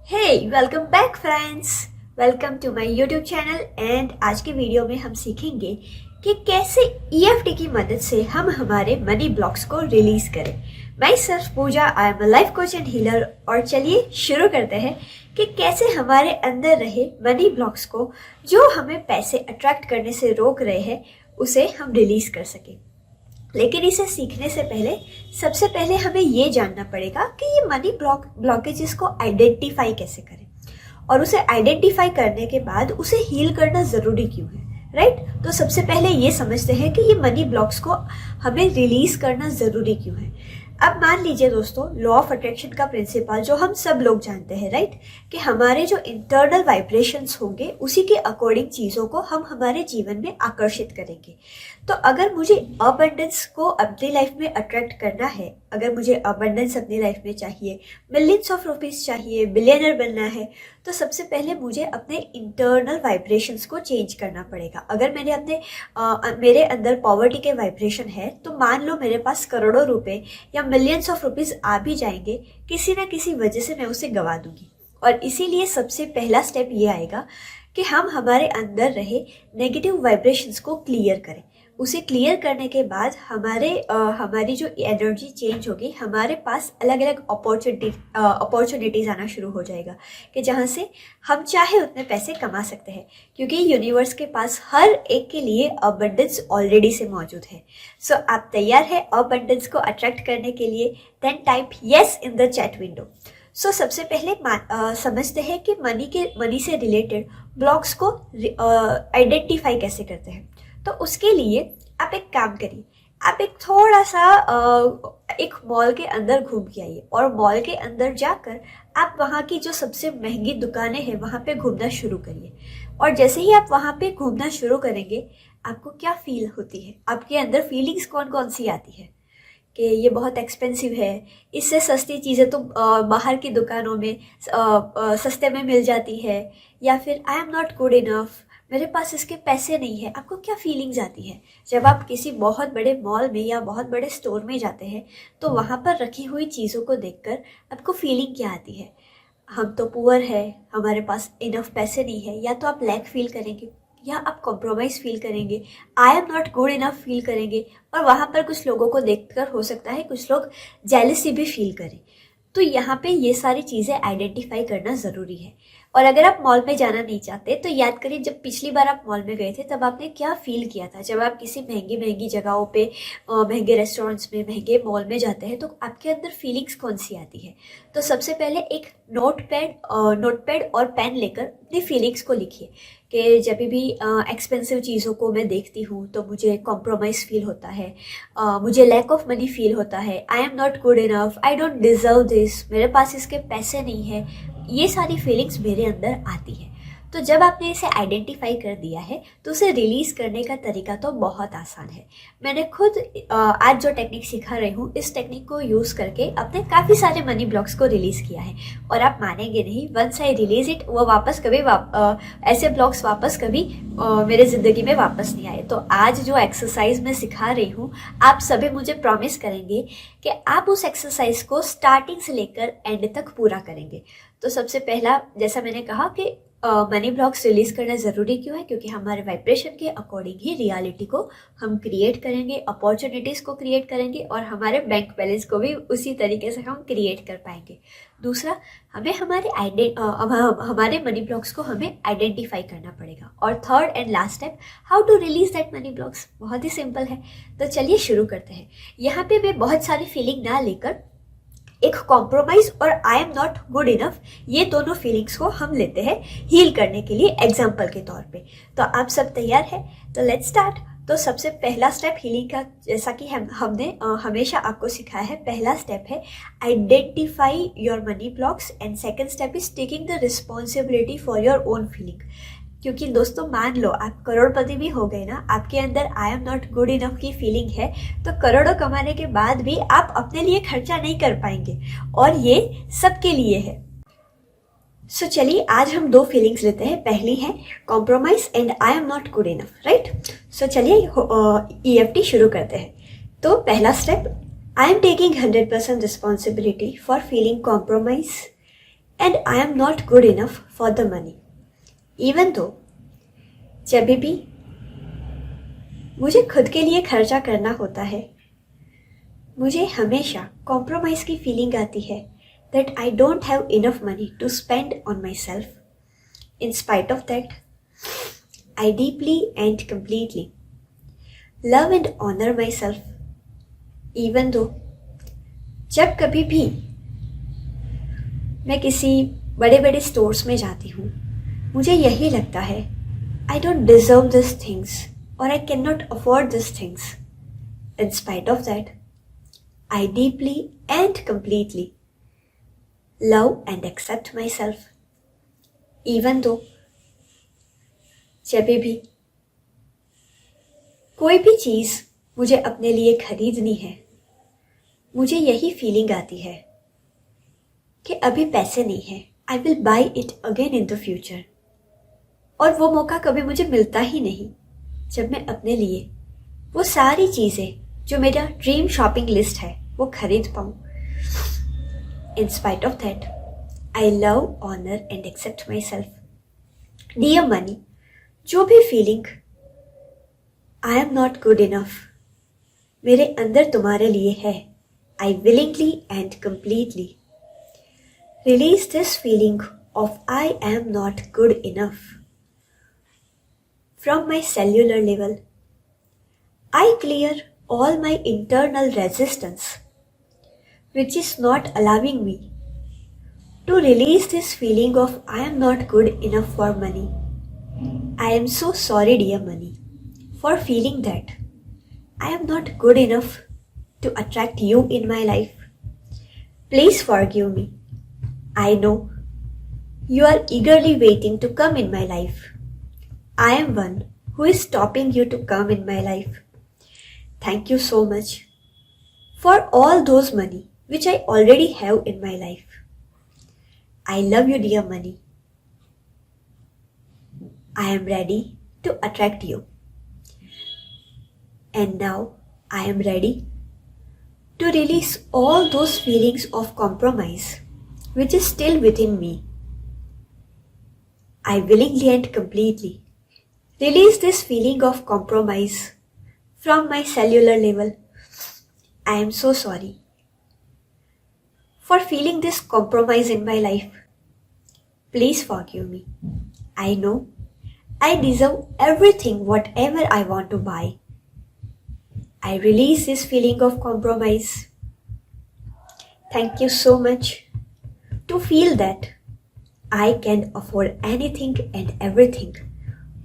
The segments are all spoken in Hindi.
Hey welcome back friends, welcome to my YouTube channel. And आज के वीडियो में हम सीखेंगे कि कैसे ईएफटी की मदद से हम हमारे मनी ब्लॉक्स को रिलीज करें। Myself Pooja, I am a life coach and healer. और चलिए शुरू करते हैं कि कैसे हमारे अंदर रहे मनी ब्लॉक्स को, जो हमें पैसे अट्रैक्ट करने से रोक रहे हैं, उसे हम रिलीज कर सकें। लेकिन इसे सीखने से पहले सबसे पहले हमें ये जानना पड़ेगा कि ये मनी ब्लॉकेजेस को आइडेंटिफाई कैसे करें, और उसे आइडेंटिफाई करने के बाद उसे हील करना ज़रूरी क्यों है, राइट? तो सबसे पहले ये समझते हैं कि ये मनी ब्लॉक्स को हमें रिलीज करना ज़रूरी क्यों है। अब मान लीजिए दोस्तों, लॉ ऑफ अट्रैक्शन का प्रिंसिपल जो हम सब लोग जानते हैं, राइट, कि हमारे जो इंटरनल वाइब्रेशंस होंगे उसी के अकॉर्डिंग चीज़ों को हम हमारे जीवन में आकर्षित करेंगे। तो अगर मुझे अबंडेंस को अपनी लाइफ में अट्रैक्ट करना है, अगर मुझे अबंडेंस अपनी लाइफ में चाहिए, मिलियंस ऑफ रुपीस चाहिए, बिलियनर बनना है, तो सबसे पहले मुझे अपने इंटरनल वाइब्रेशंस को चेंज करना पड़ेगा। अगर मेरे अंदर पॉवर्टी के वाइब्रेशन है, तो मान लो मेरे पास करोड़ों रुपए या मिलियंस ऑफ रुपीस आ भी जाएंगे, किसी ना किसी वजह से मैं उसे गंवा दूंगी। और इसीलिए सबसे पहला स्टेप ये आएगा कि हम हमारे अंदर रहे नेगेटिव वाइब्रेशंस को क्लियर करें। उसे क्लियर करने के बाद हमारी जो एनर्जी चेंज होगी, हमारे पास अलग अलग अपॉर्चुनिटीज़ आना शुरू हो जाएगा कि जहाँ से हम चाहे उतने पैसे कमा सकते हैं, क्योंकि यूनिवर्स के पास हर एक के लिए अबंडेंस ऑलरेडी से मौजूद है। सो आप तैयार है अबंडेंस को अट्रैक्ट करने के लिए? Then type yes in the chat window. So सबसे पहले समझते हैं कि मनी से रिलेटेड ब्लॉक्स को आइडेंटिफाई कैसे करते हैं। तो उसके लिए आप एक काम करिए, आप एक थोड़ा सा एक मॉल के अंदर घूम के आइए, और मॉल के अंदर जाकर आप वहाँ की जो सबसे महंगी दुकानें हैं वहाँ पे घूमना शुरू करिए। और जैसे ही आप वहाँ पे घूमना शुरू करेंगे, आपको क्या फील होती है, आपके अंदर फीलिंग्स कौन कौन सी आती है कि ये बहुत एक्सपेंसिव है, इससे सस्ती चीज़ें तो बाहर की दुकानों में सस्ते में मिल जाती है, या फिर आई एम नॉट गुड इनफ, मेरे पास इसके पैसे नहीं है। आपको क्या फीलिंग्स आती है जब आप किसी बहुत बड़े मॉल में या बहुत बड़े स्टोर में जाते हैं? तो वहाँ पर रखी हुई चीज़ों को देखकर आपको फीलिंग क्या आती है? हम तो पुअर है, हमारे पास इनफ पैसे नहीं है। या तो आप लैक फील करेंगे, या आप कॉम्प्रोमाइज़ फील करेंगे, आई am not good enough feel करेंगे। और वहाँ पर कुछ लोगों को देखकर हो सकता है कुछ लोग जेलसी भी फील करें। तो यहाँ पे ये सारी चीज़ें आइडेंटिफाई करना ज़रूरी है। और अगर आप मॉल में जाना नहीं चाहते, तो याद करिए जब पिछली बार आप मॉल में गए थे तब आपने क्या फील किया था। जब आप किसी महंगी महंगी जगहों पे, महंगे रेस्टोरेंट्स में, महंगे मॉल में जाते हैं, तो आपके अंदर फीलिंग्स कौन सी आती है? तो सबसे पहले एक नोटपैड और पेन लेकर अपनी फीलिंग्स को लिखिए कि जब भी एक्सपेंसिव चीज़ों को मैं देखती हूँ तो मुझे कॉम्प्रोमाइज़ फील होता है, मुझे लैक ऑफ मनी फील होता है, आई am not good enough, I don't deserve this, मेरे पास इसके पैसे नहीं है। ये सारी फीलिंग्स मेरे अंदर आती है। तो जब आपने इसे आइडेंटिफाई कर दिया है, तो उसे रिलीज़ करने का तरीका तो बहुत आसान है। मैंने खुद आज जो टेक्निक सिखा रही हूँ, इस टेक्निक को यूज़ करके अपने काफ़ी सारे मनी ब्लॉक्स को रिलीज़ किया है। और आप मानेंगे नहीं, वंस आई रिलीज इट, वो वापस कभी ऐसे ब्लॉक्स वापस कभी मेरे ज़िंदगी में वापस नहीं आए। तो आज जो एक्सरसाइज मैं सिखा रही हूँ, आप सभी मुझे प्रॉमिस करेंगे कि आप उस एक्सरसाइज को स्टार्टिंग से लेकर एंड तक पूरा करेंगे। तो सबसे पहला, जैसा मैंने कहा कि मनी ब्लॉक्स रिलीज करना ज़रूरी क्यों है? क्योंकि हमारे वाइब्रेशन के अकॉर्डिंग ही रियलिटी को हम क्रिएट करेंगे, अपॉर्चुनिटीज़ को क्रिएट करेंगे, और हमारे बैंक बैलेंस को भी उसी तरीके से हम क्रिएट कर पाएंगे। दूसरा, हमें हमारे मनी ब्लॉक्स को हमें आइडेंटिफाई करना पड़ेगा। और third and last step, how to release that money blocks, बहुत ही सिंपल है। तो चलिए शुरू करते हैं। यहाँ पे मैं बहुत सारी फीलिंग ना लेकर एक कॉम्प्रोमाइज और आई एम नॉट गुड इनफ, ये दोनों फीलिंग्स को हम लेते हैं हील करने के लिए एग्जाम्पल के तौर पे। तो आप सब तैयार है? तो लेट्स स्टार्ट। तो सबसे पहला स्टेप हीलिंग का, जैसा कि हमने हमेशा आपको सिखाया है, पहला स्टेप है identify your money blocks, and second step is taking the responsibility for your own feeling. क्योंकि दोस्तों, मान लो आप करोड़पति भी हो गए ना, आपके अंदर आई एम नॉट गुड इनफ की फीलिंग है, तो करोड़ों कमाने के बाद भी आप अपने लिए खर्चा नहीं कर पाएंगे, और ये सबके लिए है। सो चलिए आज हम दो फीलिंग्स लेते हैं। पहली है compromise and I am not good enough, right? So चलिए ईएफटी शुरू करते हैं। तो पहला step, I am taking 100% responsibility for feeling compromise and I am not good enough for the money. Even though जब भी मुझे खुद के लिए खर्चा करना होता है, मुझे हमेशा कॉम्प्रोमाइज की फीलिंग आती है that I don't have enough money to spend on myself. In spite of that, I deeply and completely love and honor myself. Even though जब कभी भी मैं किसी बड़े बड़े स्टोर्स में जाती हूँ, मुझे यही लगता है I don't deserve these things or I cannot afford these things. In spite of that, I deeply and completely love and accept myself. Even though जब भी कोई भी चीज़ मुझे अपने लिए खरीदनी है, मुझे यही फीलिंग आती है कि अभी पैसे नहीं है, I will by it again in the future. और वो मौका कभी मुझे मिलता ही नहीं जब मैं अपने लिए वो सारी चीज़ें जो मेरा ड्रीम शॉपिंग लिस्ट है वो खरीद पाऊँ। In spite of that, I love, honour and accept myself. Dear money, जो भी feeling I am not good enough मेरे अंदर तुम्हारे लिए है, I willingly and completely release this feeling of I am not good enough from my cellular level. I clear all my internal resistance, which is not allowing me to release this feeling of I am not good enough for money. I am so sorry, dear money, for feeling that I am not good enough to attract you in my life. Please forgive me. I know you are eagerly waiting to come in my life. I am one who is stopping you to come in my life. Thank you so much for all those money which I already have in my life. I love you, dear money. I am ready to attract you. And now I am ready to release all those feelings of compromise which is still within me. I willingly and completely release this feeling of compromise from my cellular level. I am so sorry for feeling this compromise in my life. Please forgive me. I know I deserve everything whatever I want to buy. I release this feeling of compromise. Thank you so much to feel that I can afford anything and everything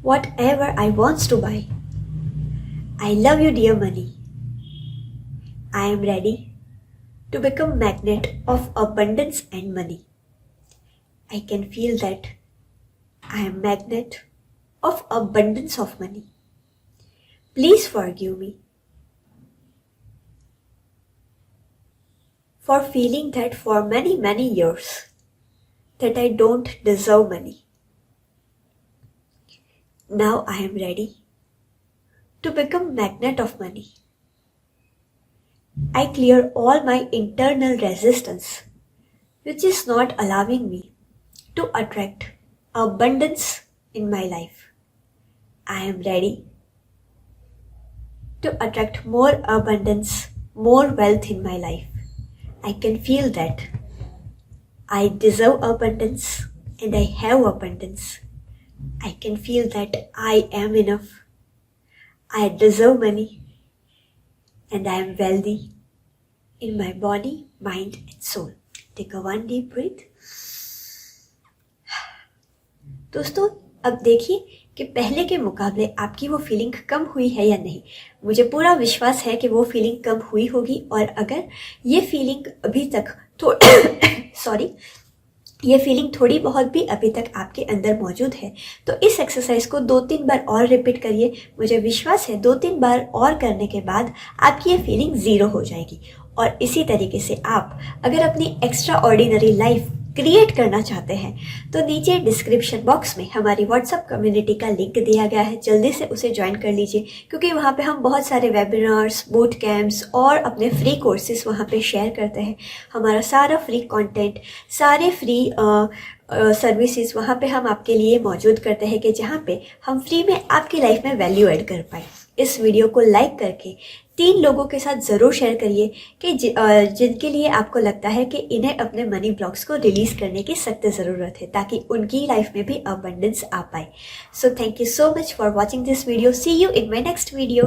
whatever I want to buy. I love you, dear money. I am ready to become magnet of abundance and money. I can feel that I am magnet of abundance of money. Please forgive me for feeling that for many, many years that I don't deserve money. Now I am ready to become magnet of money. I clear all my internal resistance which is not allowing me to attract abundance in my life. I am ready to attract more abundance, more wealth in my life. I can feel that I deserve abundance and I have abundance. I can feel that I am enough. I deserve money and I am wealthy in my body, mind and soul. Take a one deep breath. दोस्तों, अब देखिए कि पहले के मुकाबले आपकी वो फीलिंग कम हुई है या नहीं। मुझे पूरा विश्वास है कि वो फीलिंग कम हुई होगी, और अगर ये फीलिंग अभी तक ये फीलिंग थोड़ी बहुत भी अभी तक आपके अंदर मौजूद है तो इस एक्सरसाइज को 2-3 बार और रिपीट करिए। मुझे विश्वास है 2-3 बार और करने के बाद आपकी ये फीलिंग ज़ीरो हो जाएगी। और इसी तरीके से आप अगर अपनी एक्स्ट्रा ऑर्डिनरी लाइफ क्रिएट करना चाहते हैं तो नीचे डिस्क्रिप्शन बॉक्स में हमारी व्हाट्सएप कम्युनिटी का लिंक दिया गया है, जल्दी से उसे ज्वाइन कर लीजिए क्योंकि वहाँ पे हम बहुत सारे वेबिनार्स, बूट कैंप्स और अपने फ्री कोर्सेज वहाँ पे शेयर करते हैं। हमारा सारा फ्री कंटेंट, सारे फ्री सर्विसेज वहाँ पे हम आपके लिए मौजूद करते हैं कि जहाँ पे हम फ्री में आपकी लाइफ में वैल्यू ऐड कर पाए। इस वीडियो को लाइक करके 3 लोगों के साथ ज़रूर शेयर करिए कि जिनके लिए आपको लगता है कि इन्हें अपने मनी ब्लॉक्स को रिलीज़ करने की सख्त ज़रूरत है ताकि उनकी लाइफ में भी अबंडेंस आ पाए। So thank you so much for watching this video. See you in my next video.